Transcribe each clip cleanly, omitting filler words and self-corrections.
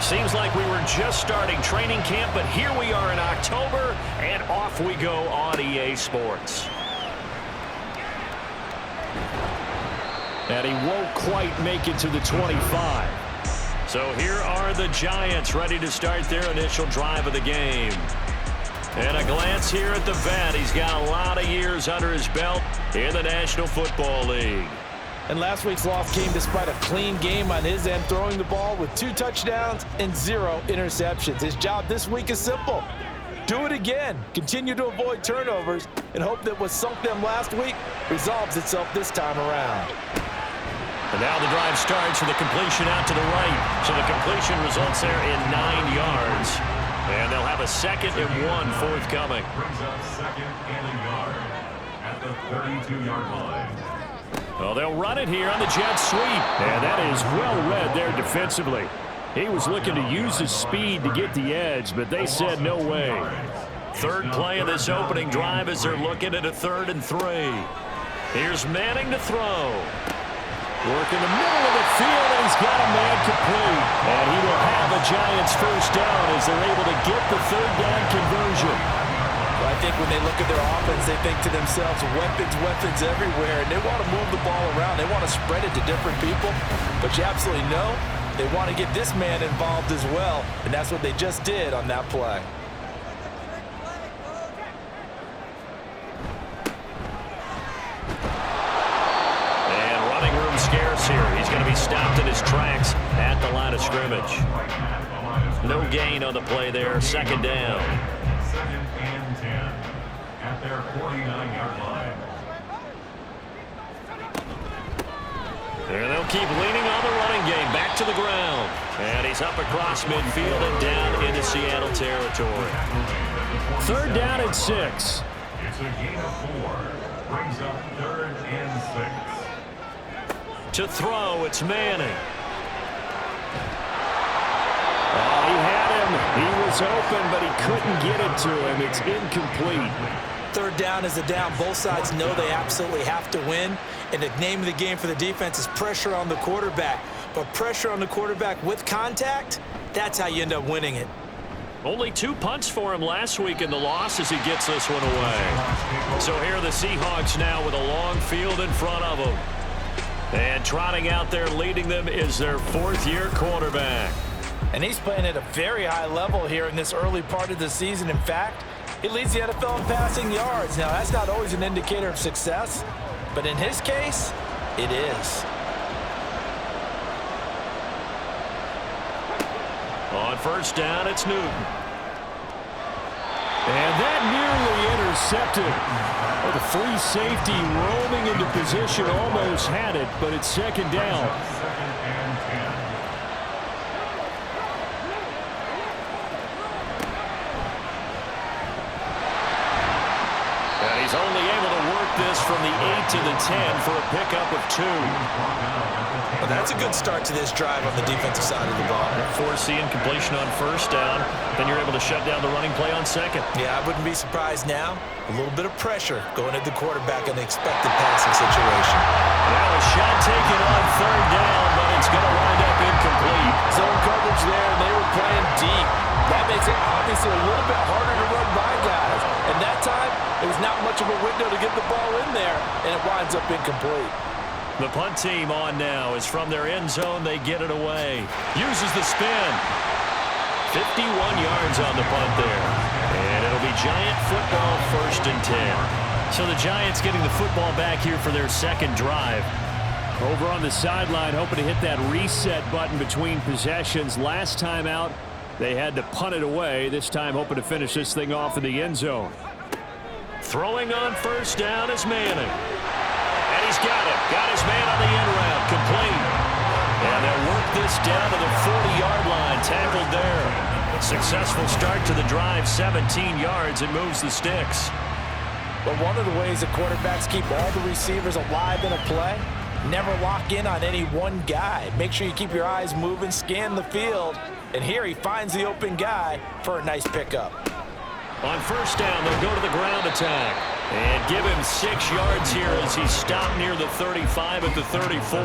Seems like we were just starting training camp, but here we are in October, and off we go on EA Sports. And he won't quite make it to the 25. So here are the Giants ready to start their initial drive of the game. And a glance here at the vet. He's got a lot of years under his belt in the National Football League. And last week's loss came despite a clean game on his end, throwing the ball with 2 touchdowns and 0 interceptions. His job this week is simple. Do it again. Continue to avoid turnovers and hope that what sunk them last week resolves itself this time around. And now the drive starts with a completion out to the right. So the completion results there in 9 yards. And they'll have a 2nd and 1 forthcoming. Brings up 2nd and a yard at the 32-yard line. Well, they'll run it here on the jet sweep. And that is well read there defensively. He was looking to use his speed to get the edge, but they said no way. 3rd play of this opening drive as they're looking at a 3rd and 3. Here's Manning to throw. Work in the middle of the field, and he's got a man complete. And he will have a Giants first down as they're able to get the 3rd down conversion. Well, I think when they look at their offense, they think to themselves, weapons, weapons everywhere, and they want to move the ball around. They want to spread it to different people, but you absolutely know they want to get this man involved as well, and that's what they just did on that play. And running room scarce here. He's going to be stopped in his tracks at the line of scrimmage. No gain on the play there. 2nd down. 2nd and 10 at their 49-yard line. And they'll keep leaning on the running game. Back to the ground. And he's up across midfield and down into Seattle territory. 3rd down and 6. It's a gain of 4. Brings up 3rd and 6. To throw, it's Manning. Oh, he had him. He was open, but he couldn't get it to him. It's incomplete. 3rd down is a down. Both sides know they absolutely have to win. And the name of the game for the defense is pressure on the quarterback. But pressure on the quarterback with contact, that's how you end up winning it. Only 2 punts for him last week in the loss as he gets this one away. So here are the Seahawks now with a long field in front of them. And trotting out there leading them is their 4th-year quarterback. And he's playing at a very high level here in this early part of the season. In fact, he leads the NFL in passing yards. Now, that's not always an indicator of success, but in his case, it is. On 1st down, it's Newton. And that nearly intercepted. Well, the free safety roaming into position almost had it, but it's 2nd down. 2nd and 10. And he's only able to work this from the 8 to the 10 for a pickup of 2. Well, that's a good start to this drive on the defensive side of the ball. Forcing completion on 1st down. Then you're able to shut down the running play on 2nd. Yeah, I wouldn't be surprised now. A little bit of pressure going at the quarterback in an expected passing situation. Now a shot taken on 3rd down, but it's going to wind up incomplete. Zone coverage there, and they were playing deep. That makes it obviously a little bit harder to run by guys. And that time, it was not much of a window to get the ball in there, and it winds up incomplete. The punt team on now is from their end zone. They get it away. Uses the spin. 51 yards on the punt there. And it'll be Giant football 1st and 10. So the Giants getting the football back here for their 2nd drive. Over on the sideline, hoping to hit that reset button between possessions. Last time out, they had to punt it away. This time hoping to finish this thing off in the end zone. Throwing on 1st down is Manning. And he's got it. Got his man on the end route. Complete. And they'll work this down to the 40-yard line. Tackled there. Successful start to the drive. 17 yards. It moves the sticks. But one of the ways that quarterbacks keep all the receivers alive in a play, never lock in on any one guy. Make sure you keep your eyes moving, scan the field. And here he finds the open guy for a nice pickup. On 1st down, they'll go to the ground attack. And give him 6 yards here as he's stopped near the 35 at the 34.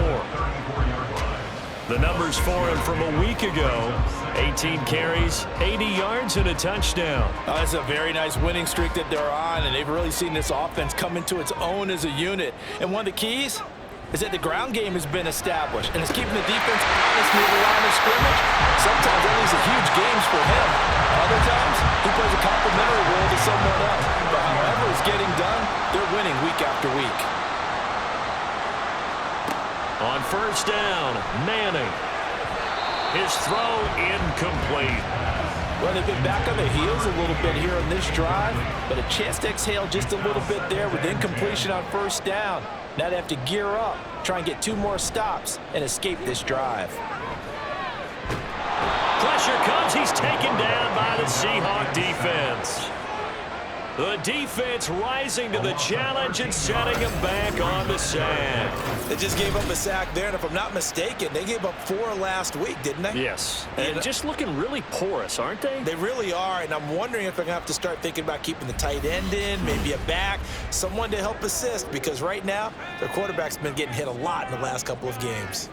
The numbers for him from a week ago, a 19 carries, 80 yards, and a touchdown. That's a very nice winning streak that they're on, and they've really seen this offense come into its own as a unit. And one of the keys is that the ground game has been established, and it's keeping the defense honest near the line of scrimmage. Sometimes that leads to huge games for him. Other times, he plays a complementary role to someone else. But however it's getting done, they're winning week after week. On first down, Manning. His throw incomplete. Well, they've been back on their heels a little bit here on this drive, but a chance to exhale just a little bit there with incompletion on first down. Now they have to gear up, try and get 2 more stops, and escape this drive. Pressure comes. He's taken down by the Seahawks defense. The defense rising to the challenge and setting him back on the sack. They just gave up a sack there, and if I'm not mistaken, they gave up 4 last week, didn't they? Yes. And just looking really porous, aren't they? They really are, and I'm wondering if they're going to have to start thinking about keeping the tight end in, maybe a back, someone to help assist, because right now, their quarterback's been getting hit a lot in the last couple of games.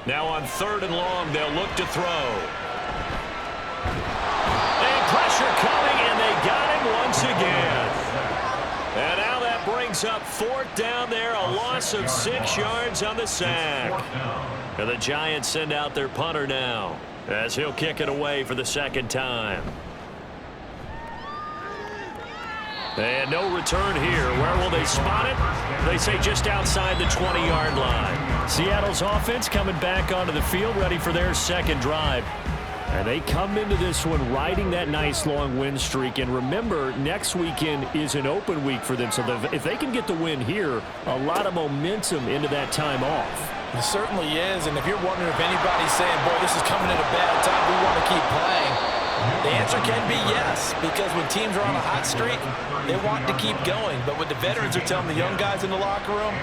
Now on 3rd and long, they'll look to throw. And pressure coming, and they got him once again. And now that brings up 4th down there, a loss of 6 yards on the sack. And the Giants send out their punter now, as he'll kick it away for the 2nd time. And no return here. Where will they spot it? They say just outside the 20-yard line. Seattle's offense coming back onto the field, ready for their 2nd drive. And they come into this one riding that nice long win streak. And remember, next weekend is an open week for them. So if they can get the win here, a lot of momentum into that time off. It certainly is. And if you're wondering if anybody's saying, boy, this is coming at a bad time, we want to keep playing, the answer can be yes. Because when teams are on a hot streak, they want to keep going. But what the veterans are telling the young guys in the locker room,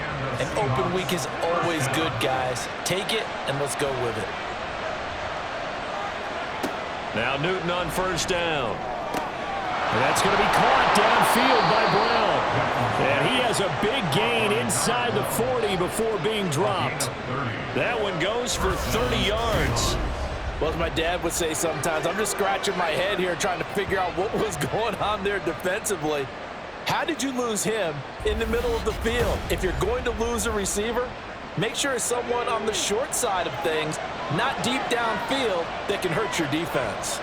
an open week is always good, guys. Take it and let's go with it. Now Newton on first down. And that's going to be caught downfield by Brown. And he has a big gain inside the 40 before being dropped. That one goes for 30 yards. Well, as my dad would say sometimes, I'm just scratching my head here trying to figure out what was going on there defensively. How did you lose him in the middle of the field? If you're going to lose a receiver, make sure it's someone on the short side of things, not deep downfield, that can hurt your defense.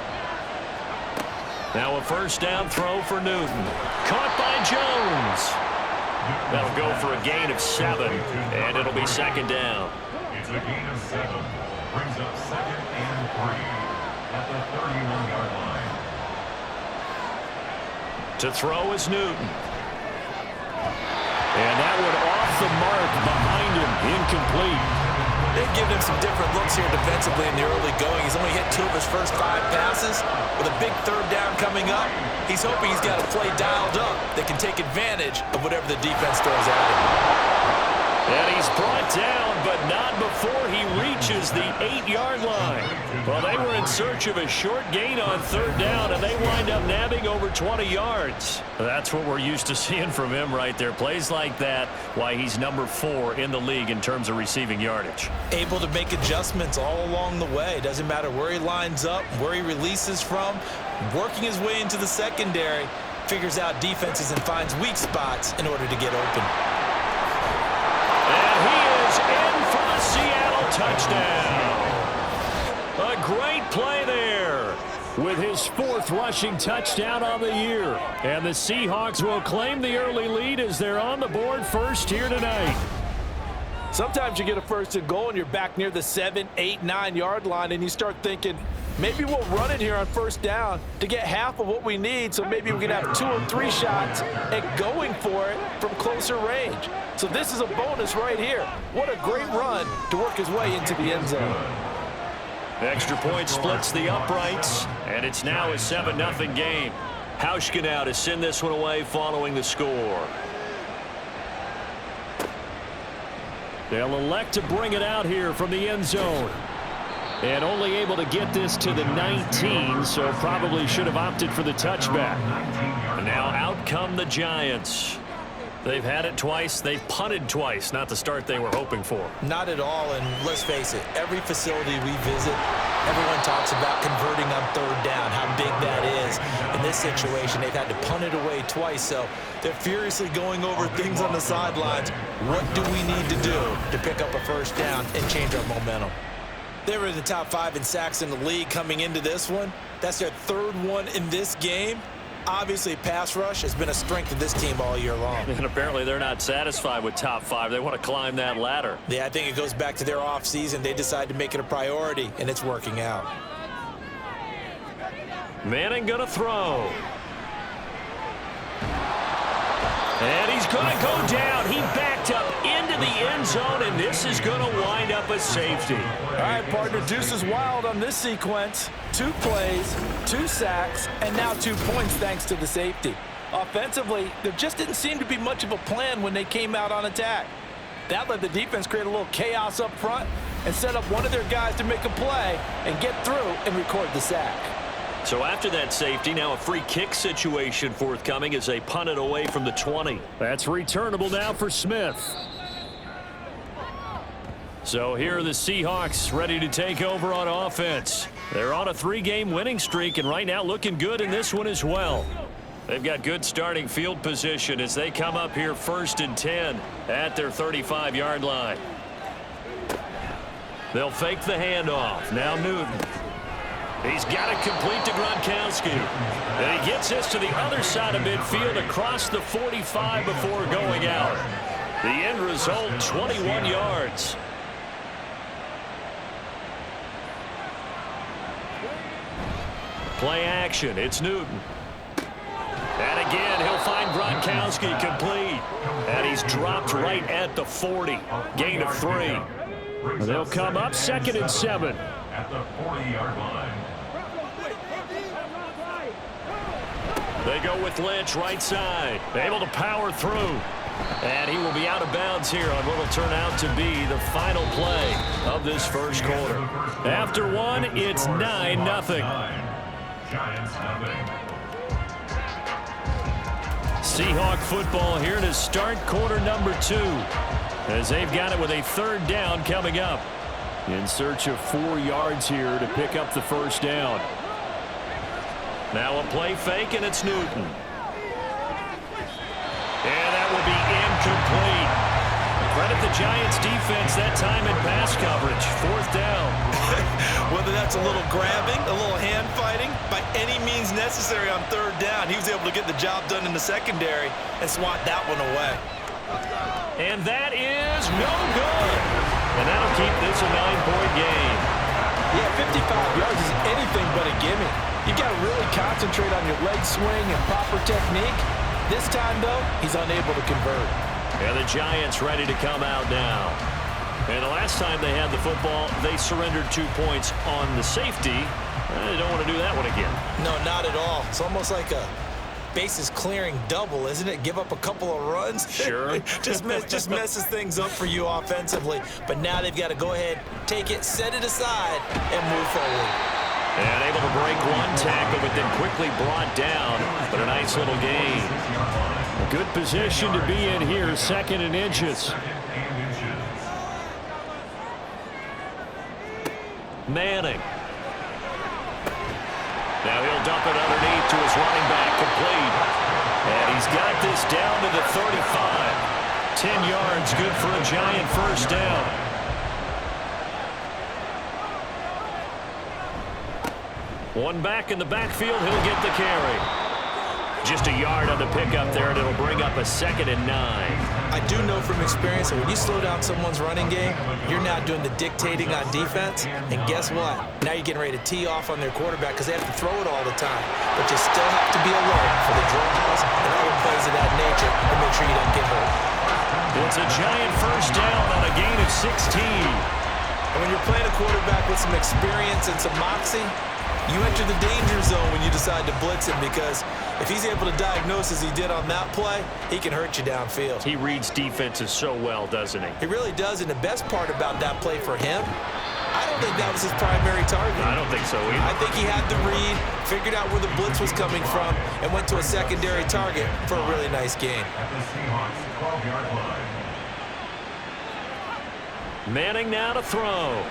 Now a first down throw for Newton. Caught by Jones. That'll go for a gain of 7, and it'll be 2nd down. It's a gain of 7. Brings up 2nd and 3 at the 31-yard line. To throw is Newton. And that one off the mark behind him, incomplete. They've given him some different looks here defensively in the early going. He's only hit 2 of his first 5 passes. With a big 3rd down coming up, he's hoping he's got a play dialed up that can take advantage of whatever the defense throws at him. And he's brought down, but not before he reaches the 8-yard line. Well, they were in search of a short gain on 3rd down, and they wind up nabbing over 20 yards. That's what we're used to seeing from him right there. Plays like that, why he's number 4 in the league in terms of receiving yardage. Able to make adjustments all along the way. Doesn't matter where he lines up, where he releases from. Working his way into the secondary, figures out defenses and finds weak spots in order to get open. And he is in for the Seattle touchdown. A great play there with his 4th rushing touchdown on the year. And the Seahawks will claim the early lead as they're on the board first here tonight. Sometimes you get a 1st and goal and you're back near the 7, 8, 9-yard line and you start thinking, maybe we'll run it here on 1st down to get half of what we need, so maybe we can have 2 or 3 shots at going for it from closer range. So this is a bonus right here. What a great run to work his way into the end zone. Extra point splits the uprights, and it's now a 7-0 game. Hauschka now to send this one away following the score. They'll elect to bring it out here from the end zone. And only able to get this to the 19, so probably should have opted for the touchback. And now out come the Giants. They've had it twice. They've punted twice. Not the start they were hoping for. Not at all, and let's face it, every facility we visit, everyone talks about converting on third down, how big that is. In this situation, they've had to punt it away twice, so they're furiously going over things on the sidelines. What do we need to do to pick up a first down and change our momentum? They were in the top 5 in sacks in the league coming into this one. That's their third one in this game. Obviously, pass rush has been a strength of this team all year long. And apparently they're not satisfied with top 5. They want to climb that ladder. Yeah, I think it goes back to their offseason. They decided to make it a priority, and it's working out. Manning going to throw. And he's going to go down. He backed up into the end zone, and this is going to wind up a safety. All right, partner, deuce is wild on this sequence. 2 plays, 2 sacks, and now 2 points thanks to the safety. Offensively, there just didn't seem to be much of a plan when they came out on attack. That let the defense create a little chaos up front and set up one of their guys to make a play and get through and record the sack. So after that safety, now a free kick situation forthcoming as they punt it away from the 20. That's returnable now for Smith. So here are the Seahawks ready to take over on offense. They're on a 3-game winning streak and right now looking good in this one as well. They've got good starting field position as they come up here 1st and 10 at their 35-yard line. They'll fake the handoff. Now Newton. He's got it complete to Gronkowski. And he gets this to the other side of midfield across the 45 before going out. The end result, 21 yards. Play action. It's Newton. And again, he'll find Gronkowski complete. And he's dropped right at the 40. Gain of 3. They'll come up 2nd and 7. At the 40-yard line. They go with Lynch right side. Able to power through. And he will be out of bounds here on what will turn out to be the final play of this first quarter. After 1, it's 9-0. Giants nothing. Seahawk football here to start quarter number 2. As they've got it with a 3rd down coming up. In search of 4 yards here to pick up the first down. Now a play fake, and it's Newton. And that will be incomplete. Credit the Giants defense that time in pass coverage. 4th down. Whether that's a little grabbing, a little hand fighting, by any means necessary on 3rd down, he was able to get the job done in the secondary and swat that one away. And that is no good. And that'll keep this a 9-point game. Yeah, 55 yards is anything but a gimme. You got to really concentrate on your leg swing and proper technique. This time, though, he's unable to convert. And the Giants ready to come out now. And the last time they had the football, they surrendered 2 points on the safety. They don't want to do that one again. No, not at all. It's almost like a bases clearing double, isn't it? Give up a couple of runs. Sure. just messes things up for you offensively. But now they've got to go ahead, take it, set it aside, and move forward. And able to break one tackle, but then quickly brought down. But a nice little gain. A good position to be in here, 2nd and inches. Manning. Now he'll dump it underneath to his running back, complete. And he's got this down to the 35. 10 yards, good for a Giant first down. One back in the backfield, he'll get the carry. Just a yard on the pickup there, and it'll bring up a 2nd and 9. I do know from experience that when you slow down someone's running game, you're now doing the dictating on defense. And guess what? Now you're getting ready to tee off on their quarterback because they have to throw it all the time. But you still have to be alert for the draws and other plays of that nature to make sure you don't get hurt. It's a Giant first down on a gain of 16. And when you're playing a quarterback with some experience and some moxie, you enter the danger zone when you decide to blitz him, because if he's able to diagnose as he did on that play, he can hurt you downfield. He reads defenses so well, doesn't he? He really does, and the best part about that play for him, I don't don't think that was his primary target. I don't think so either. I think he had the read, figured out where the blitz was coming from, and went to a secondary target for a really nice gain. At the Seahawks 12-yard line. Manning now to throw.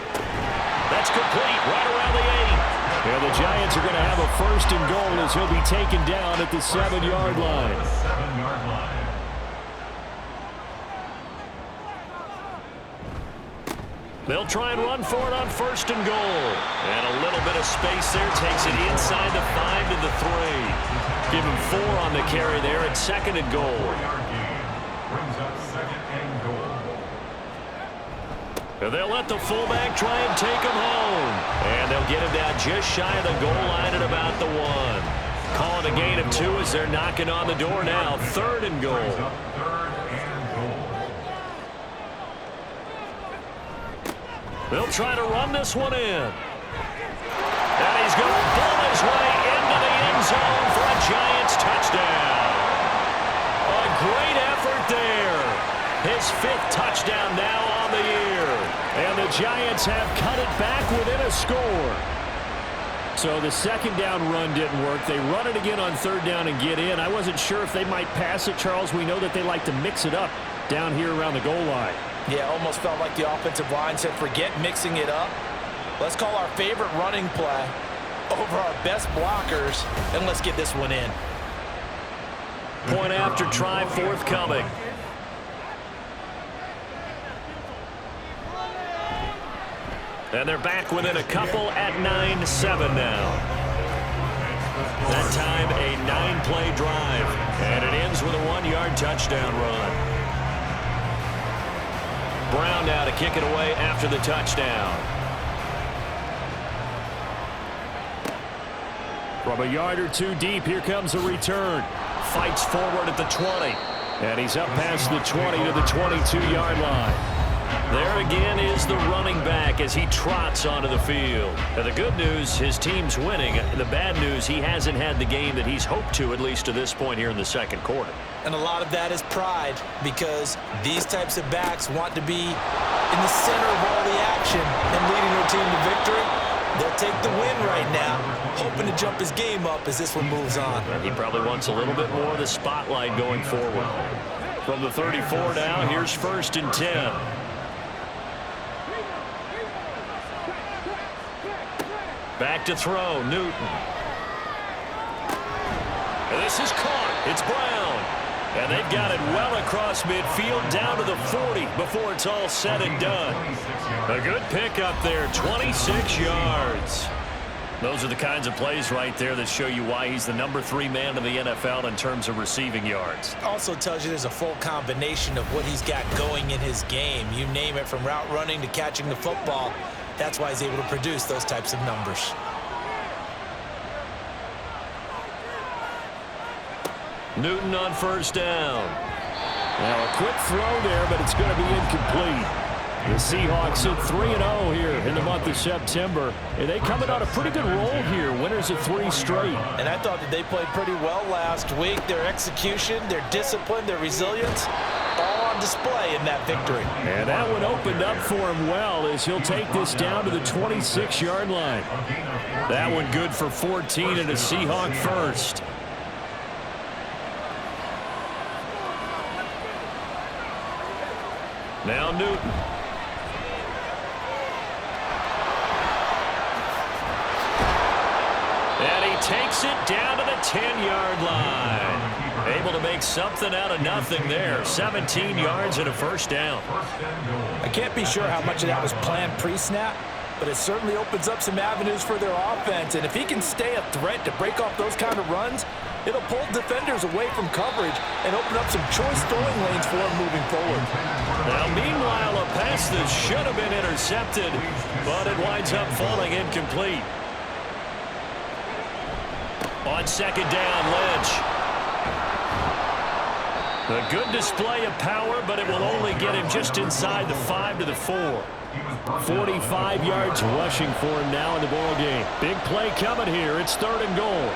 That's complete right around the 8. And the Giants are going to have a 1st and goal as he'll be taken down at the 7-yard line. 7-yard line. They'll try and run for it on 1st and goal. And a little bit of space there takes it inside the 5 to the 3. Give him 4 on the carry there at 2nd and goal. 4-yard gain. Brings up 2nd and goal. And they'll let the fullback try and take him home. And they'll get him down just shy of the goal line at about the 1. Calling a gain of 2 as they're knocking on the door now. 3rd and goal. Brings up 3rd and goal. They'll try to run this one in. And he's going to pull his way into the end zone for a Giants touchdown. A great effort there. His 5th touchdown now on the year. And the Giants have cut it back within a score. So the 2nd down run didn't work. They run it again on 3rd down and get in. I wasn't sure if they might pass it, Charles. We know that they like to mix it up down here around the goal line. Yeah, almost felt like the offensive line said, forget mixing it up. Let's call our favorite running play over our best blockers, and let's get this one in. Point after try forthcoming. And they're back within a couple at 9-7 now. That time a 9-play drive. And it ends with a 1-yard touchdown run. Brown now to kick it away after the touchdown. From a yard or 2 deep, here comes a return. Fights forward at the 20. And he's up past the 20 to the 22-yard line. There again is the running back as he trots onto the field. And the good news, his team's winning. The bad news, he hasn't had the game that he's hoped to, at least to this point here in the 2nd quarter. And a lot of that is pride, because these types of backs want to be in the center of all the action and leading their team to victory. They'll take the win right now, hoping to jump his game up as this one moves on. He probably wants a little bit more of the spotlight going forward. From the 34 now, here's 1st and 10. Back to throw, Newton. And this is caught. It's Brown. And they've got it well across midfield down to the 40 before it's all said and done. A good pickup there, 26 yards. Those are the kinds of plays right there that show you why he's the number 3 man in the NFL in terms of receiving yards. Also tells you there's a full combination of what he's got going in his game. You name it, from route running to catching the football. That's why he's able to produce those types of numbers. Newton on 1st down. Now a quick throw there, but it's going to be incomplete. The Seahawks sit 3-0 here in the month of September. And they coming on a pretty good roll here. Winners of 3 straight. And I thought that they played pretty well last week. Their execution, their discipline, their resilience, all on display in that victory. And that one opened up for him well as he'll take this down to the 26-yard line. That one good for 14 and a Seahawk 1st. Now Newton. And he takes it down to the 10-yard line. Able to make something out of nothing there. 17 yards and a 1st down. I can't be sure how much of that was planned pre-snap, but it certainly opens up some avenues for their offense. And if he can stay a threat to break off those kind of runs, it'll pull defenders away from coverage and open up some choice throwing lanes for him moving forward. Now, meanwhile, a pass that should have been intercepted, but it winds up falling incomplete. On 2nd down, Lynch. A good display of power, but it will only get him just inside the 5 to the 4. 45 yards rushing for him now in the ball game. Big play coming here. It's 3rd and goal.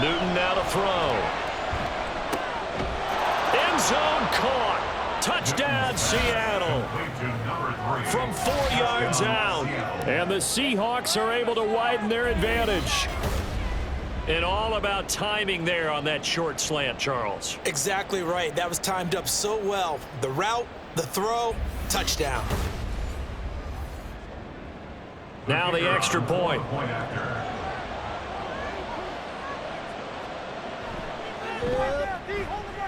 Newton now to throw. End zone caught. Touchdown, Seattle. From 4 yards out. And the Seahawks are able to widen their advantage. And all about timing there on that short slant, Charles. Exactly right. That was timed up so well. The route, the throw, touchdown. Now the extra point.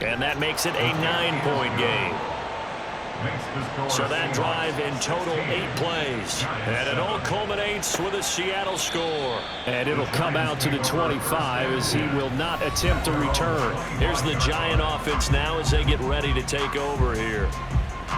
And that makes it a 9-point game. So that drive in total 8 plays. And it all culminates with a Seattle score. And it'll come out to the 25 as he will not attempt to return. Here's the Giant offense now as they get ready to take over here.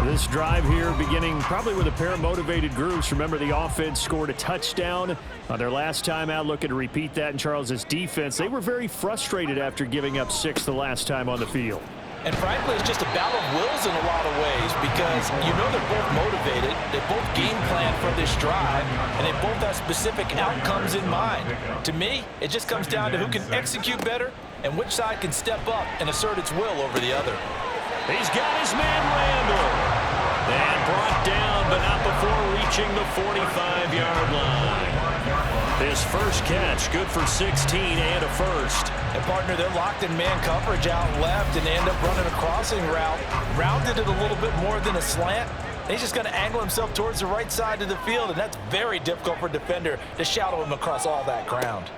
This drive here beginning probably with a pair of motivated groups. Remember, the offense scored a touchdown on their last time out. Looking to repeat that in Charles's defense. They were very frustrated after giving up 6 the last time on the field. And frankly, it's just a battle of wills in a lot of ways because you know they're both motivated. They both game plan for this drive, and they both have specific outcomes in mind. To me, it just comes down to who can execute better and which side can step up and assert its will over the other. He's got his man Randall. And brought down, but not before reaching the 45-yard line. His first catch, good for 16 and a first. And, partner, they're locked in man coverage out left, and they end up running a crossing route. Rounded it a little bit more than a slant. And he's just going to angle himself towards the right side of the field, and that's very difficult for a defender to shadow him across all that ground.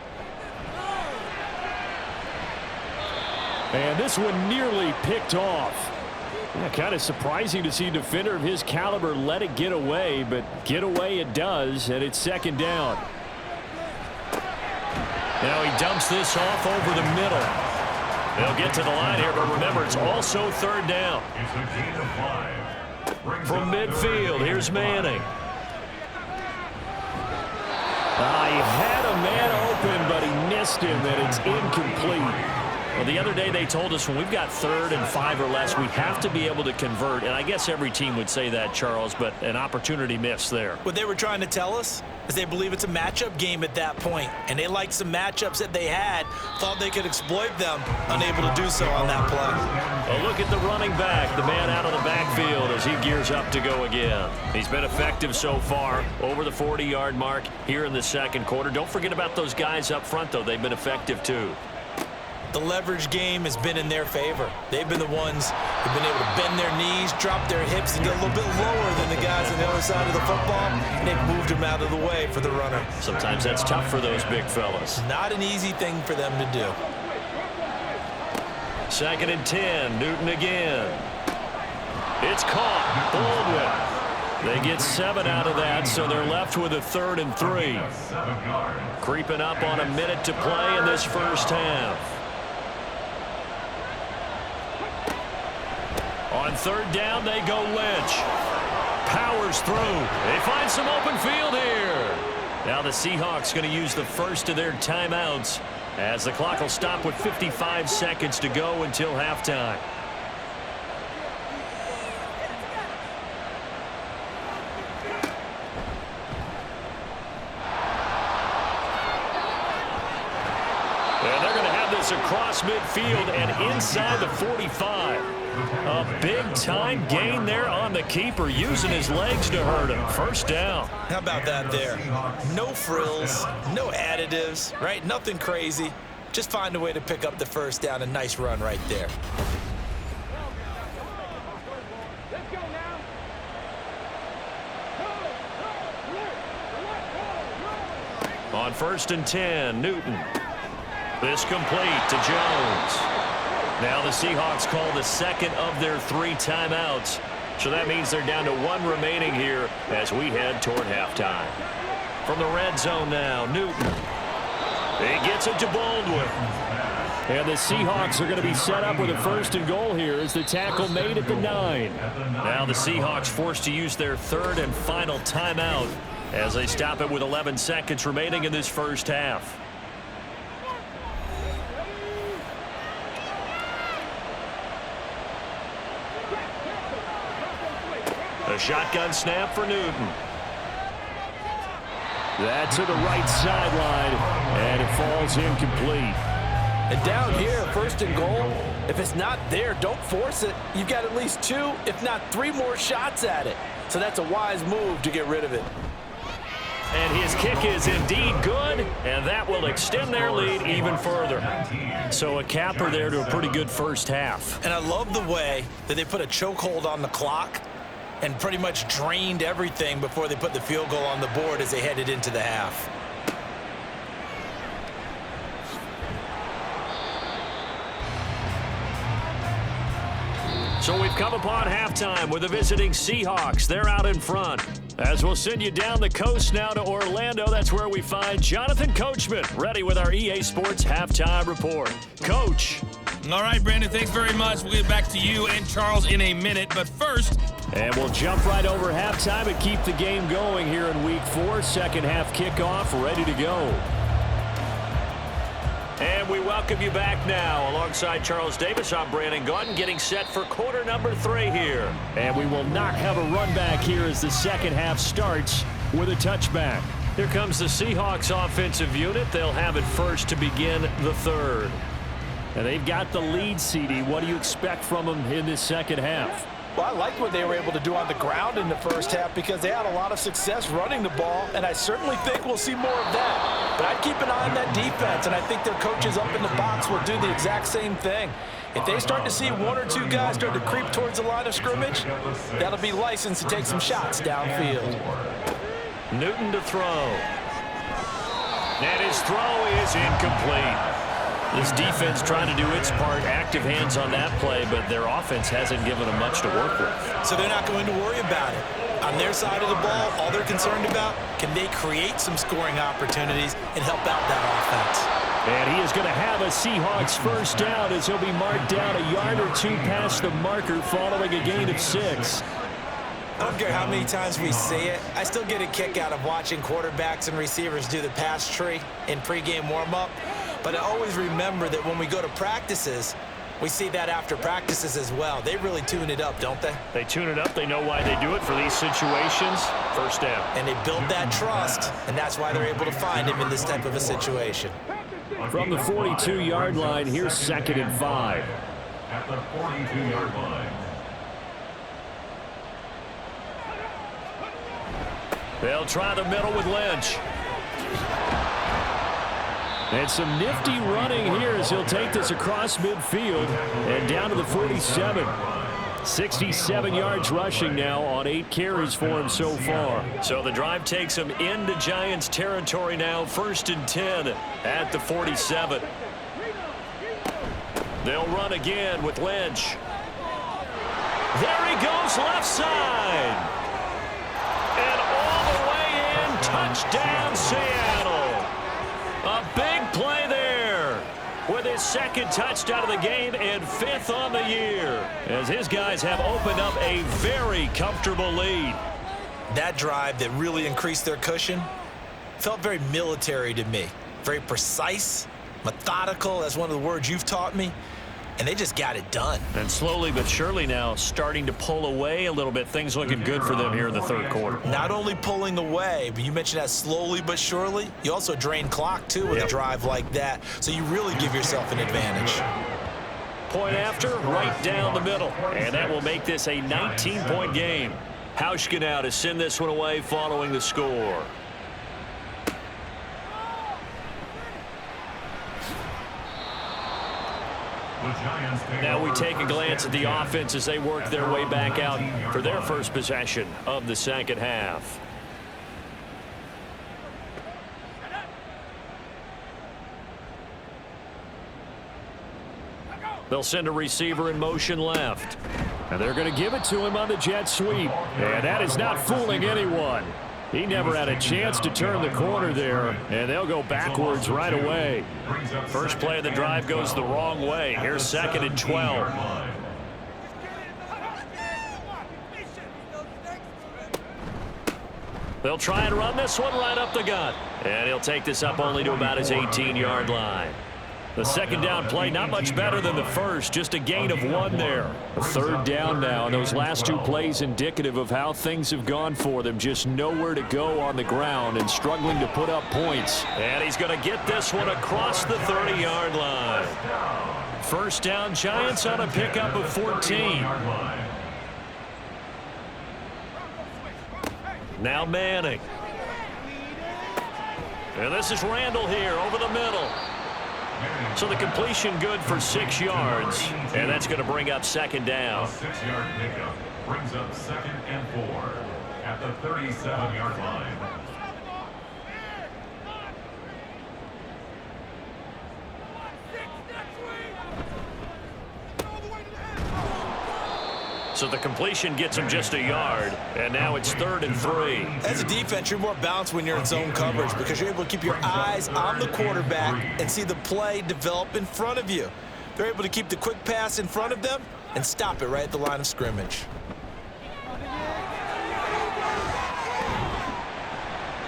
And this one nearly picked off. Yeah, kind of surprising to see a defender of his caliber let it get away, but get away it does, and it's second down. Now he dumps this off over the middle. They'll get to the line here, but remember, it's also third down. It's a gain of 5. From midfield, here's Manning. He had a man open, but he missed him, and it's incomplete. Well, the other day they told us when we've got 3rd and 5 or less, we have to be able to convert. And I guess every team would say that, Charles, but an opportunity missed there. What they were trying to tell us is they believe it's a matchup game at that point, and they liked some matchups that they had, thought they could exploit them, unable to do so on that play. A look at the running back, the man out of the backfield as he gears up to go again. He's been effective so far, over the 40-yard mark here in the second quarter. Don't forget about those guys up front, though. They've been effective, too. The leverage game has been in their favor. They've been the ones who've been able to bend their knees, drop their hips, and get a little bit lower than the guys on the other side of the football, and they've moved them out of the way for the runner. Sometimes that's tough for those big fellas. Not an easy thing for them to do. 2nd and 10, Newton again. It's caught, Baldwin. They get 7 out of that, so they're left with a 3rd and 3. Creeping up on a minute to play in this first half. On 3rd down, they go Lynch. Powers through. They find some open field here. Now the Seahawks going to use the first of their timeouts as the clock will stop with 55 seconds to go until halftime. And they're going to have this across midfield and inside the 45. A big-time gain there on the keeper, using his legs to hurt him. First down. How about that there? No frills, no additives, right? Nothing crazy. Just find a way to pick up the first down. A nice run right there. On 1st and 10, Newton. This complete to Jones. Now the Seahawks call the second of their 3 timeouts. So that means they're down to 1 remaining here as we head toward halftime. From the red zone now, Newton. He gets it to Baldwin. And the Seahawks are going to be set up with a 1st and goal here as the tackle made at the 9. Now the Seahawks forced to use their 3rd and final timeout as they stop it with 11 seconds remaining in this first half. A shotgun snap for Newton. That to the right sideline, and it falls incomplete. And down here, 1st and goal, if it's not there, don't force it. You've got at least 2, if not 3 more shots at it. So that's a wise move to get rid of it. And his kick is indeed good, and that will extend their lead even further. So a capper there to a pretty good first half. And I love the way that they put a chokehold on the clock and pretty much drained everything before they put the field goal on the board as they headed into the half. So we've come upon halftime with the visiting Seahawks. They're out in front. As we'll send you down the coast now to Orlando, that's where we find Jonathan Coachman, ready with our EA Sports Halftime Report. Coach. All right, Brandon, thanks very much. We'll get back to you and Charles in a minute. But first, and we'll jump right over halftime and keep the game going here in Week 4. Second half kickoff, ready to go. And we welcome you back now. Alongside Charles Davis, I'm Brandon Gaudin, getting set for quarter number 3 here. And we will not have a run back here as the second half starts with a touchback. Here comes the Seahawks offensive unit. They'll have it first to begin the 3rd. And they've got the lead, CD. What do you expect from them in this second half? Well, I like what they were able to do on the ground in the first half because they had a lot of success running the ball, and I certainly think we'll see more of that. But I'd keep an eye on that defense, and I think their coaches up in the box will do the exact same thing. If they start to see 1 or 2 guys start to creep towards the line of scrimmage, that'll be licensed to take some shots downfield. Newton to throw. And his throw is incomplete. This defense trying to do its part, active hands on that play, but their offense hasn't given them much to work with. So they're not going to worry about it. On their side of the ball, all they're concerned about, can they create some scoring opportunities and help out that offense? And he is going to have a Seahawks first down as he'll be marked down a yard or 2 past the marker following a gain of 6. I don't care how many times we see it. I still get a kick out of watching quarterbacks and receivers do the pass tree in pregame warm-up. But I always remember that when we go to practices, we see that after practices as well. They really tune it up, don't they? They tune it up. They know why they do it for these situations. First down. And they build that trust, and that's why they're able to find him in this type of a situation. From the 42-yard line, here's 2nd and 5. At the 42-yard line. They'll try the middle with Lynch. And some nifty running here as he'll take this across midfield and down to the 47. 67 yards rushing now on 8 carries for him so far. So the drive takes him into Giants territory now, 1st and 10 at the 47. They'll run again with Lynch. There he goes, left side. And all the way in, touchdown Seattle. A big play there with his 2nd touchdown of the game and 5th on the year as his guys have opened up a very comfortable lead. That drive that really increased their cushion felt very military to me. Very precise, methodical, that's one of the words you've taught me. And they just got it done. And slowly but surely now starting to pull away a little bit. Things looking good for them here in the 3rd quarter. Not only pulling away, but you mentioned that slowly but surely. You also drain clock, too, with a drive like that. So you really give yourself an advantage. Point after, right down the middle. And that will make this a 19-point game. Hauschka now to send this one away following the score. Now we take a glance at the offense as they work their way back out for their first possession of the second half. They'll send a receiver in motion left. And they're going to give it to him on the jet sweep. And that is not fooling anyone. He never had a chance to turn the corner there, and they'll go backwards right away. First play of the drive goes the wrong way. Here's 2nd and 12. They'll try and run this one right up the gut. And he'll take this up only to about his 18-yard line. The second down play, not much better than the first, just a gain of 1 there. A third down now, and those last 2 plays indicative of how things have gone for them. Just nowhere to go on the ground and struggling to put up points. And he's going to get this one across the 30-yard line. First down, Giants on a pickup of 14. Now Manning. And this is Randall here over the middle. So the completion good for 6 yards, and that's going to bring up second down. A 6-yard pickup brings up 2nd and 4 at the 37-yard line. So the completion gets him just a yard, and now it's 3rd and 3. As a defense, you're more balanced when you're in zone coverage because you're able to keep your eyes on the quarterback and see the play develop in front of you. They're able to keep the quick pass in front of them and stop it right at the line of scrimmage.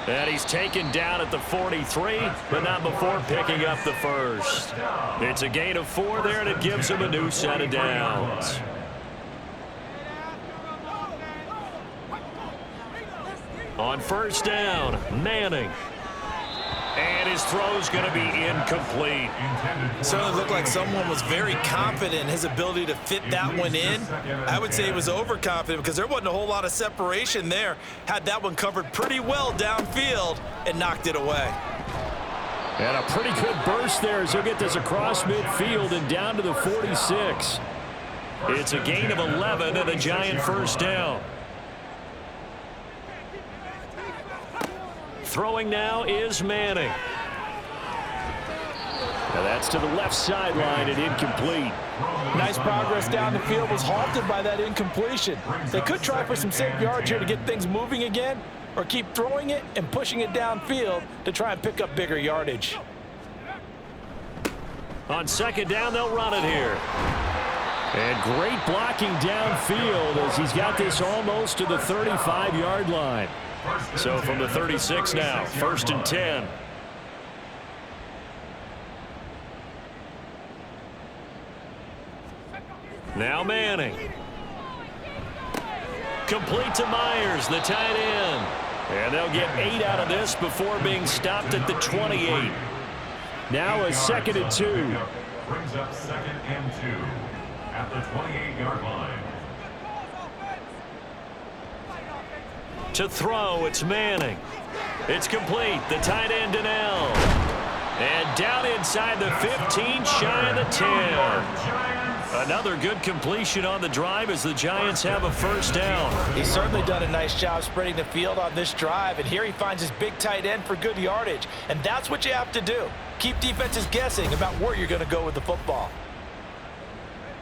And he's taken down at the 43, but not before picking up the first. It's a gain of 4 there, and it gives him a new set of downs. On first down, Manning. And his throw's going to be incomplete. Certainly looked like someone was very confident in his ability to fit that one in. I would say he was overconfident because there wasn't a whole lot of separation there. Had that one covered pretty well downfield and knocked it away. And a pretty good burst there as he'll get this across midfield and down to the 46. It's a gain of 11 and a Giant first down. Throwing now is Manning. Now that's to the left sideline and incomplete. Nice progress down the field, was halted by that incompletion. They could try for some safe yards here to get things moving again, or keep throwing it and pushing it downfield to try and pick up bigger yardage. On second down, they'll run it here. And great blocking downfield as he's got this almost to the 35-yard line. So from the 36 now, 1st and 10. Now Manning. Complete to Myers, the tight end. And they'll get 8 out of this before being stopped at the 28. Now a 2nd and 2. Brings up 2nd and 2 at the 28-yard line. To throw, it's Manning. It's complete. The tight end, Donnell. And down inside the 15, shy of the 10. Another good completion on the drive as the Giants have a first down. He's certainly done a nice job spreading the field on this drive, and here he finds his big tight end for good yardage. And that's what you have to do. Keep defenses guessing about where you're going to go with the football.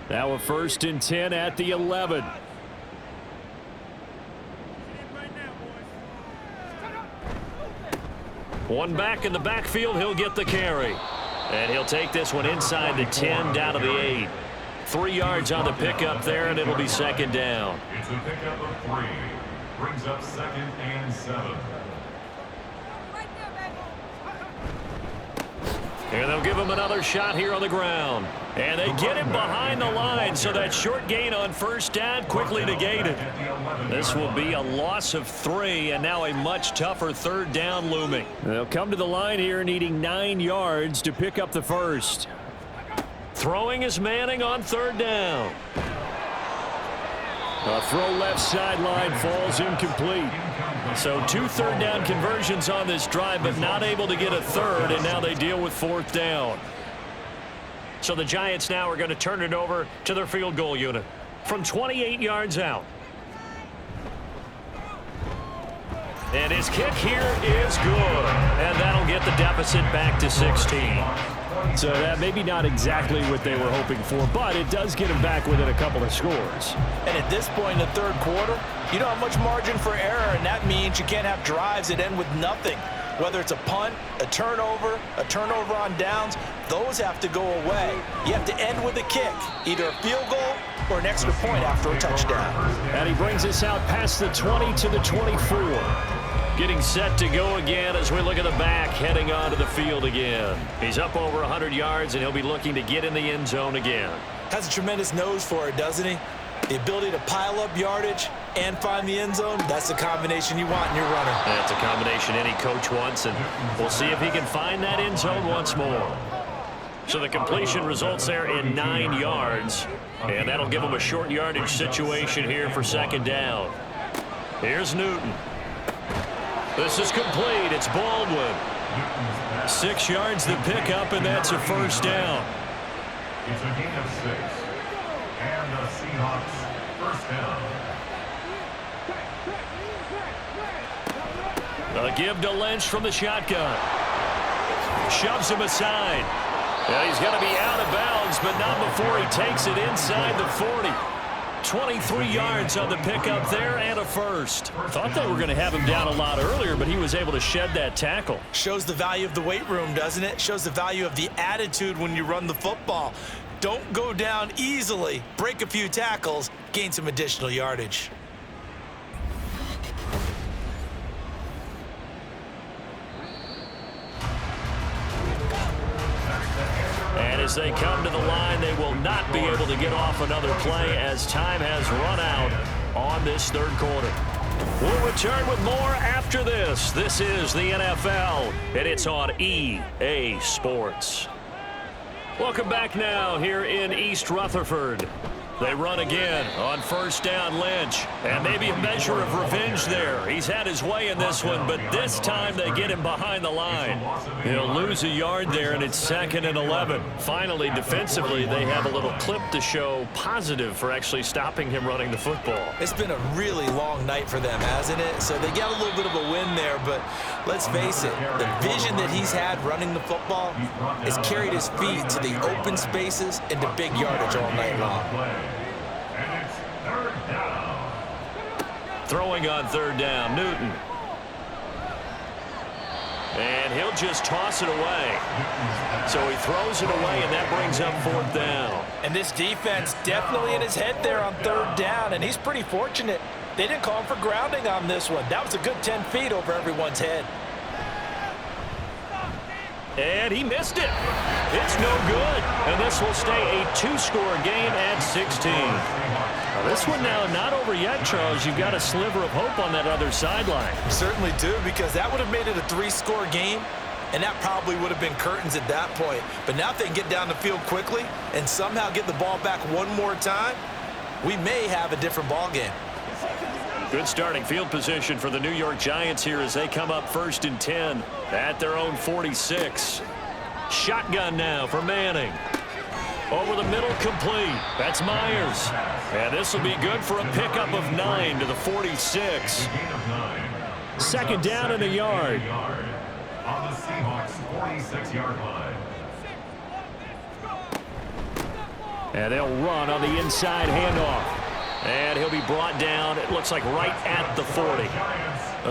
Now a 1st and 10 at the 11. One back in the backfield, he'll get the carry. And he'll take this one inside the 10, down to the 8. 3 yards on the pickup there, and it'll be second down. It's a pickup of 3. Brings up 2nd and 7. And they'll give him another shot here on the ground. And they get him behind the line, so that short gain on first down quickly negated. This will be a loss of 3, and now a much tougher 3rd down looming. They'll come to the line here needing 9 yards to pick up the first. Throwing is Manning on 3rd down. A throw left sideline falls incomplete. So 2 third down conversions on this drive, but not able to get a 3rd, and now they deal with 4th down. So the Giants now are going to turn it over to their field goal unit from 28 yards out. And his kick here is good, and that'll get the deficit back to 16. So that maybe not exactly what they were hoping for, but it does get them back within a couple of scores. And at this point in the 3rd quarter, you don't have much margin for error, and that means you can't have drives that end with nothing. Whether it's a punt, a turnover on downs, those have to go away. You have to end with a kick, either a field goal or an extra point after a touchdown. And he brings us out past the 20 to the 24. Getting set to go again as we look at the back heading onto the field again. He's up over 100 yards, and he'll be looking to get in the end zone again. Has a tremendous nose for it, doesn't he? The ability to pile up yardage and find the end zone, that's the combination you want in your runner. That's a combination any coach wants, and we'll see if he can find that end zone once more. So the completion results there in 9 yards, and that'll give him a short yardage situation here for second down. Here's Newton. This is complete. It's Baldwin. 6 yards to pick up, and that's a first down. It's a gain of 6. And the Seahawks first down. A give to Lynch from the shotgun. Shoves him aside. Yeah, he's going to be out of bounds, but not before he takes it inside the 40. 23 yards on the pickup there and a first. Thought they were going to have him down a lot earlier, but he was able to shed that tackle. Shows the value of the weight room, doesn't it? Shows the value of the attitude when you run the football. Don't go down easily. Break a few tackles, gain some additional yardage. And as they come to the line, they will not be able to get off another play as time has run out on this third quarter. We'll return with more after this. This is the NFL, and it's on EA Sports. Welcome back now here in East Rutherford. They run again on first down, Lynch. And maybe a measure of revenge there. He's had his way in this one, but this time they get him behind the line. He'll lose a yard there, and it's 2nd and 11. Finally, defensively, they have a little clip to show positive for actually stopping him running the football. It's been a really long night for them, hasn't it? So they got a little bit of a win there, but let's face it, the vision that he's had running the football has carried his feet to the open spaces and to big yardage all night long. And it's third down. Throwing on third down, Newton. And he'll just toss it away. So he throws it away, and that brings up 4th down. And this defense definitely in his head there on third down, and he's pretty fortunate. They didn't call him for grounding on this one. That was a good 10 feet over everyone's head. And he missed it. It's no good. And this will stay a 2-score game at 16. Now this one now not over yet, Charles. You've got a sliver of hope on that other sideline. Certainly do, because that would have made it a 3-score game, and that probably would have been curtains at that point. But now if they can get down the field quickly and somehow get the ball back one more time, we may have a different ball game. Good starting field position for the New York Giants here as they come up 1st and 10 at their own 46. Shotgun now for Manning. Over the middle, complete. That's Myers. And this will be good for a pickup of 9 to the 46. 2nd down and a yard. On the Seahawks 46-yard line. And they'll run on the inside handoff. And he'll be brought down, it looks like right at the 40.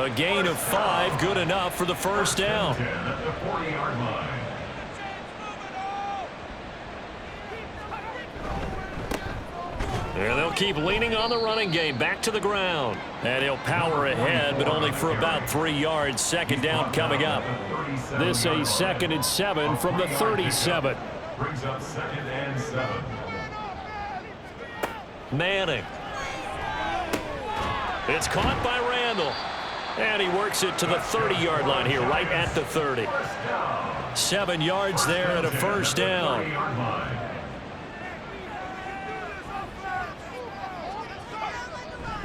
A gain of 5, good enough for the first down. At the 40-yard line. And they'll keep leaning on the running game, back to the ground. And he'll power ahead, but only for about 3 yards. 2nd down coming up. This a 2nd and 7 from the 37. Brings up 2nd and 7. Manning. It's caught by Randall. And he works it to the 30-yard line here, right at the 30. 7 yards there and a first down.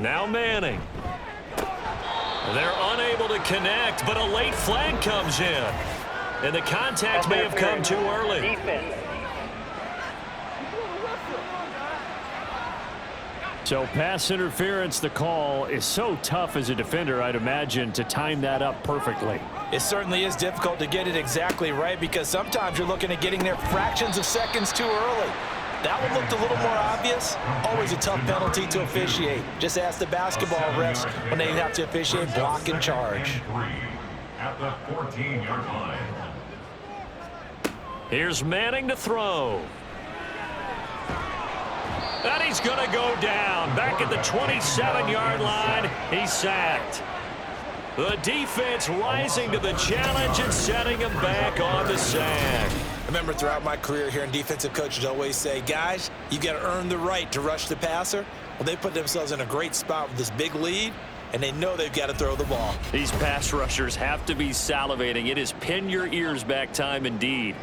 Now Manning. They're unable to connect, but a late flag comes in. And the contact may have come too early. So pass interference, the call is so tough as a defender, I'd imagine, to time that up perfectly. It certainly is difficult to get it exactly right, because sometimes you're looking at getting there fractions of seconds too early. That one looked a little more obvious. Always a tough penalty to officiate. Just ask the basketball refs when they have to officiate block and charge. At the 14-yard line. Here's Manning to throw. And he's going to go down. Back at the 27-yard line, he's sacked. The defense rising to the challenge and setting him back on the sack. Remember, throughout my career here, defensive coaches always say, guys, you got to earn the right to rush the passer. Well, they put themselves in a great spot with this big lead, and they know they've got to throw the ball. These pass rushers have to be salivating. It is pin your ears back time indeed.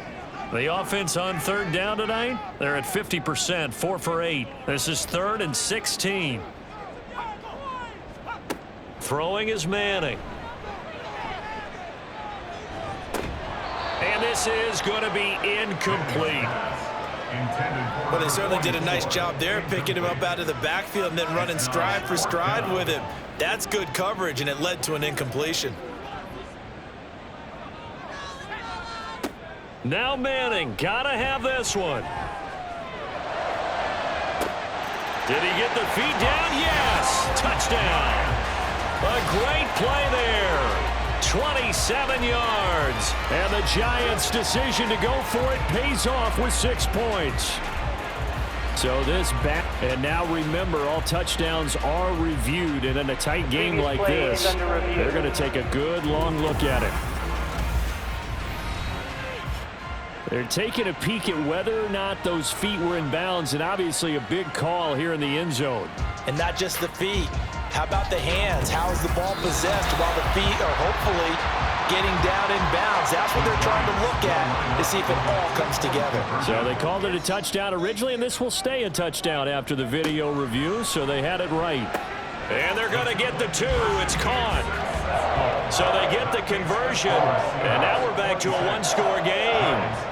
The offense on third down tonight, they're at 50%, 4 for 8. This is 3rd and 16. Throwing is Manning. And this is going to be incomplete. Well, they certainly did a nice job there, picking him up out of the backfield and then running stride for stride with him. That's good coverage, and it led to an incompletion. Now Manning, gotta have this one. Did he get the feet down? Yes! Touchdown! A great play there. 27 yards. And the Giants' decision to go for it pays off with 6 points. So this back, and now remember, all touchdowns are reviewed, and in a tight game like this, they're going to take a good long look at it. They're taking a peek at whether or not those feet were in bounds, and obviously a big call here in the end zone. And not just the feet. How about the hands? How is the ball possessed while the feet are hopefully getting down in bounds? That's what they're trying to look at to see if it all comes together. So they called it a touchdown originally, and this will stay a touchdown after the video review, so they had it right. And they're going to get the 2. It's caught. So they get the conversion, and now we're back to a one-score game.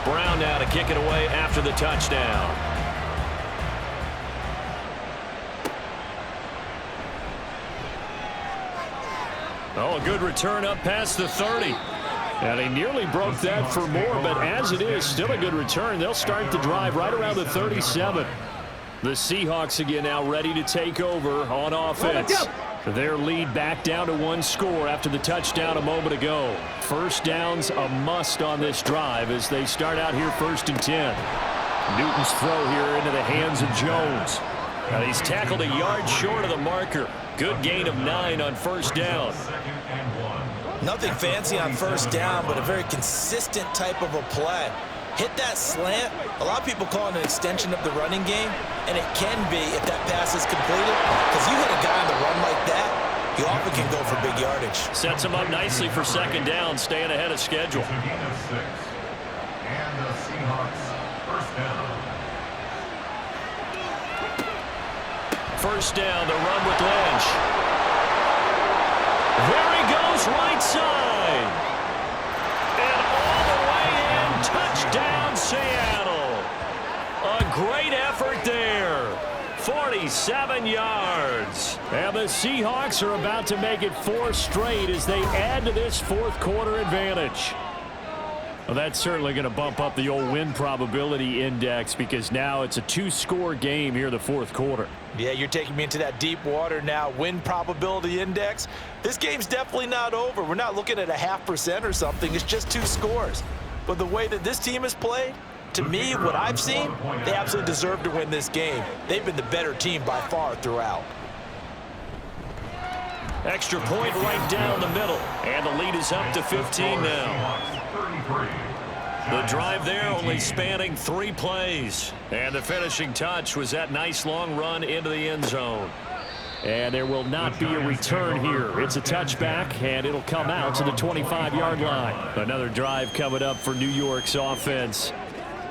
Brown now to kick it away after the touchdown. Oh, a good return up past the 30. And he nearly broke that for more, but as it is, still a good return. They'll start the drive right around the 37. The Seahawks again now ready to take over on offense. Their lead back down to 1 score after the touchdown a moment ago. First down's a must on this drive as they start out here 1st and 10. Newton's throw here into the hands of Jones. Now he's tackled a yard short of the marker. Good gain of 9 on 1st down. Nothing fancy on 1st down, but a very consistent type of a play. Hit that slant. A lot of people call it an extension of the running game, and it can be if that pass is completed, because you hit a guy on the run like that, you often can go for big yardage. Sets him up nicely for 2nd down, staying ahead of schedule. And the Seahawks 1st down. 1st down, the run with Lynch. There he goes, right side. And all the way in, touchdown Seattle. A great effort there. 47 yards. And the Seahawks are about to make it 4 straight as they add to this 4th quarter advantage. Well, that's certainly going to bump up the old win probability index because now it's a 2-score game here in the 4th quarter. Yeah, you're taking me into that deep water now. Win probability index. This game's definitely not over. We're not looking at a 0.5% or something. It's just 2 scores. But the way that this team has played, to me, what I've seen, they absolutely deserve to win this game. They've been the better team by far throughout. Extra point right down the middle. And the lead is up to 15 now. The drive there only spanning 3 plays. And the finishing touch was that nice long run into the end zone. And there will not be a return here. It's a touchback, and it'll come out to the 25-yard line. Another drive coming up for New York's offense.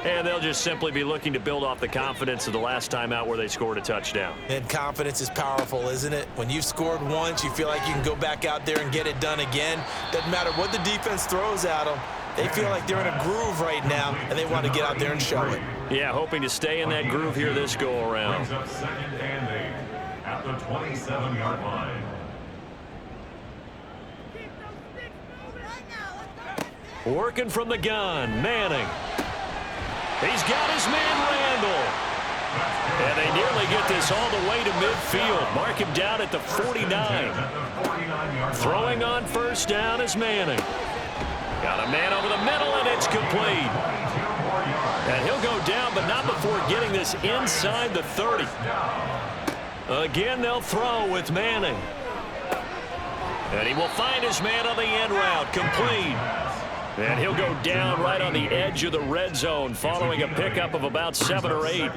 And they'll just simply be looking to build off the confidence of the last time out where they scored a touchdown. And confidence is powerful, isn't it? When you've scored once, you feel like you can go back out there and get it done again. Doesn't matter what the defense throws at them. They feel like they're in a groove right now, and they want to get out there and show it. Yeah, hoping to stay in that groove here this go-around. Brings up 2nd and 8 at the 27-yard line. Working from the gun, Manning. He's got his man Randall. And they nearly get this all the way to midfield. Mark him down at the 49. Throwing on first down is Manning. Got a man over the middle, and it's complete. And he'll go down, but not before getting this inside the 30. Again, they'll throw with Manning. And he will find his man on the end route, complete. And he'll go down right on the edge of the red zone following a pickup of about 7 or 8. At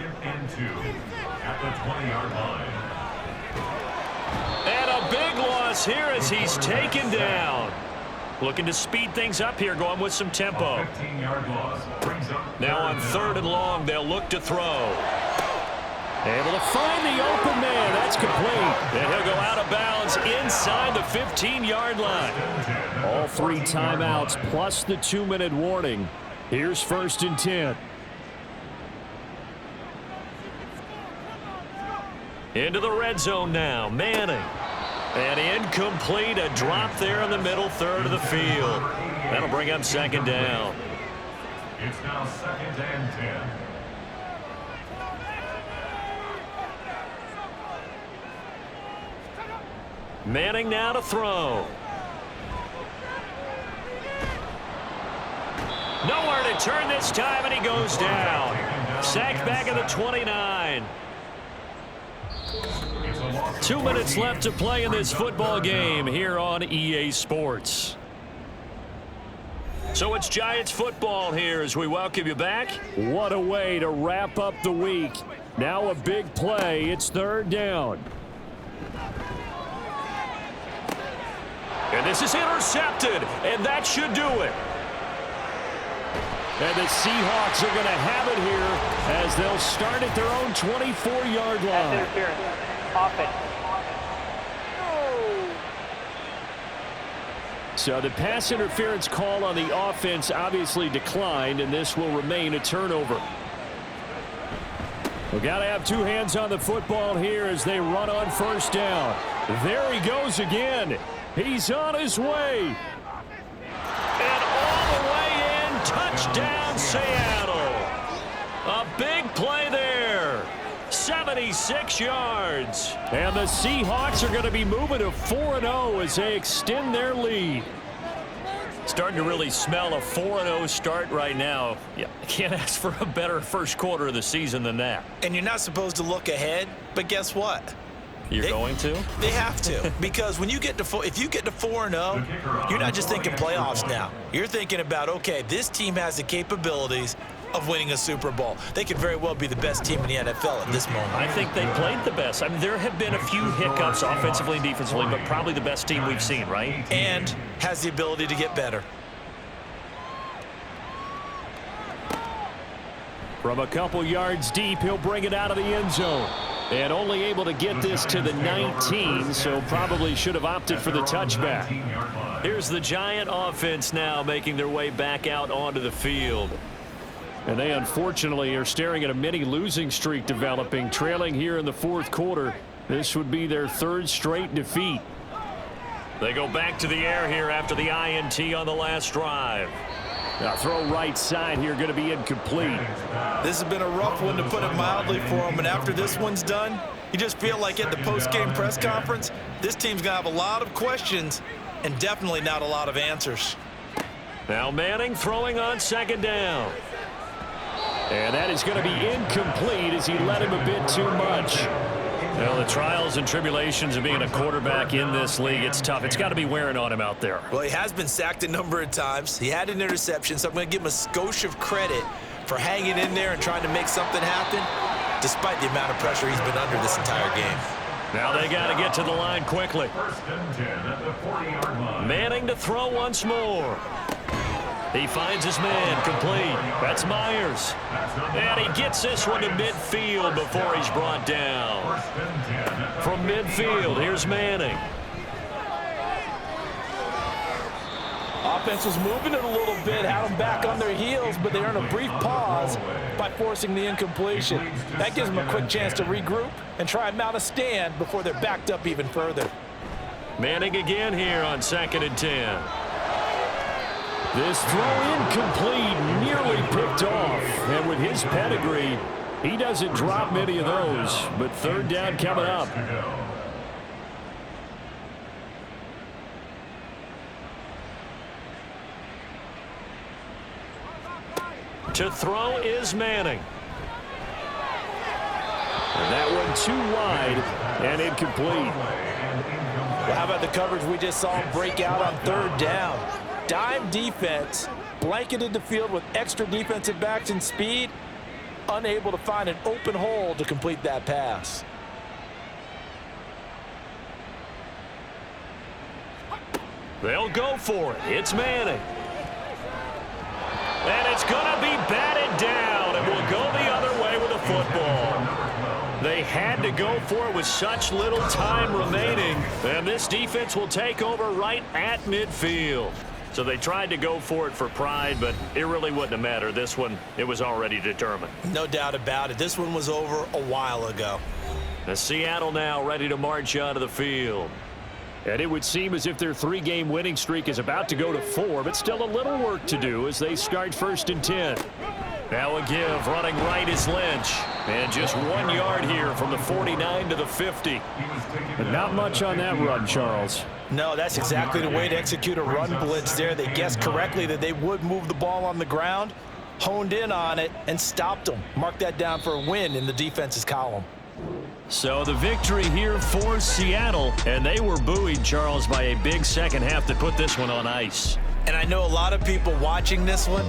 the 20-yard line. And a big loss here as he's taken down. Looking to speed things up here, going with some tempo. 15-yard loss brings up Now on 3rd and long, they'll look to throw. Able to find the open man. That's complete. And he'll go out of bounds inside the 15-yard line. All 3 timeouts plus the 2-minute warning. Here's 1st and 10. Into the red zone now. Manning. And incomplete. A drop there in the middle third of the field. That'll bring up 2nd down. It's now 2nd and 10. Manning now to throw. Nowhere to turn this time, and he goes down. Sacked back at the 29. 2 minutes left to play in this football game here on EA Sports. So it's Giants football here as we welcome you back. What a way to wrap up the week. Now a big play. It's 3rd down. And this is intercepted, and that should do it. And the Seahawks are going to have it here as they'll start at their own 24-yard line. Interference. Offense. So the pass interference call on the offense obviously declined, and this will remain a turnover. We've got to have 2 hands on the football here as they run on 1st down. There he goes again. He's on his way. And all the way in, touchdown Seattle. A big play there. 76 yards. And the Seahawks are going to be moving to 4-0 as they extend their lead. Starting to really smell a 4-0 start right now. Yeah, can't ask for a better first quarter of the season than that. And you're not supposed to look ahead, but guess what? You're going to? They have to, because when you get to if you get to 4-0, you're not just thinking playoffs now. You're thinking about, okay, this team has the capabilities of winning a Super Bowl. They could very well be the best team in the NFL at this moment. I think they played the best. I mean, there have been a few hiccups offensively and defensively, but probably the best team we've seen, right? And has the ability to get better. From a couple yards deep, he'll bring it out of the end zone. And only able to get this to the 19, so probably should have opted for the touchback. Here's the Giant offense now making their way back out onto the field. And they unfortunately are staring at a mini losing streak developing, trailing here in the 4th quarter. This would be their 3rd straight defeat. They go back to the air here after the INT on the last drive. Now throw right side here, going to be incomplete. This has been a rough one, to put it mildly, for them. And after this one's done, you just feel like at the post-game press conference, this team's going to have a lot of questions and definitely not a lot of answers. Now Manning throwing on 2nd down. And that is going to be incomplete as he led him a bit too much. Well, the trials and tribulations of being a quarterback in this league, it's tough. It's got to be wearing on him out there. Well, he has been sacked a number of times. He had an interception, so I'm going to give him a skosh of credit for hanging in there and trying to make something happen, despite the amount of pressure he's been under this entire game. Now they got to get to the line quickly. 1st and 10 at the 40-yard line. Manning to throw once more. He finds his man, complete. That's Myers. And he gets this one to midfield before he's brought down. From midfield, here's Manning. Offense was moving it a little bit, had them back on their heels, but they earn a brief pause by forcing the incompletion. That gives them a quick chance to regroup and try and mount a stand before they're backed up even further. Manning again here on 2nd and 10. This throw incomplete, nearly picked off. And with his pedigree, He doesn't drop many of those, but third down coming up. To throw is Manning. And that one too wide and incomplete. Well, how about the coverage we just saw him break out on third down? Dime defense, blanketed the field with extra defensive backs and speed, unable to find an open hole to complete that pass. They'll go for it. It's Manning. And it's going to be batted down, and will go the other way with the football. They had to go for it with such little time remaining, and this defense will take over right at midfield. So they tried to go for it for pride, but it really wouldn't have mattered. This one, it was already determined. No doubt about it. This one was over a while ago. The Seattle now ready to march onto the field. And it would seem as if their 3-game winning streak is about to go to 4, but still a little work to do as they start 1st and 10. Now a give, running right is Lynch. And just 1 yard here from the 49 to the 50. But not much on that run, Charles. No, that's exactly the way to execute a run blitz there. They guessed correctly that they would move the ball on the ground, honed in on it, and stopped them. Mark that down for a win in the defense's column. So the victory here for Seattle, and they were buoyed, Charles, by a big second half that put this one on ice. And I know a lot of people watching this one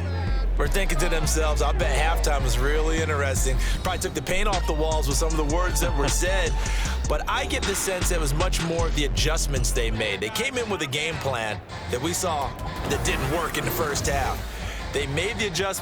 were thinking to themselves, I bet halftime was really interesting. Probably took the paint off the walls with some of the words that were said. But I get the sense it was much more of the adjustments they made. They came in with a game plan that we saw that didn't work in the first half. They made the adjustments.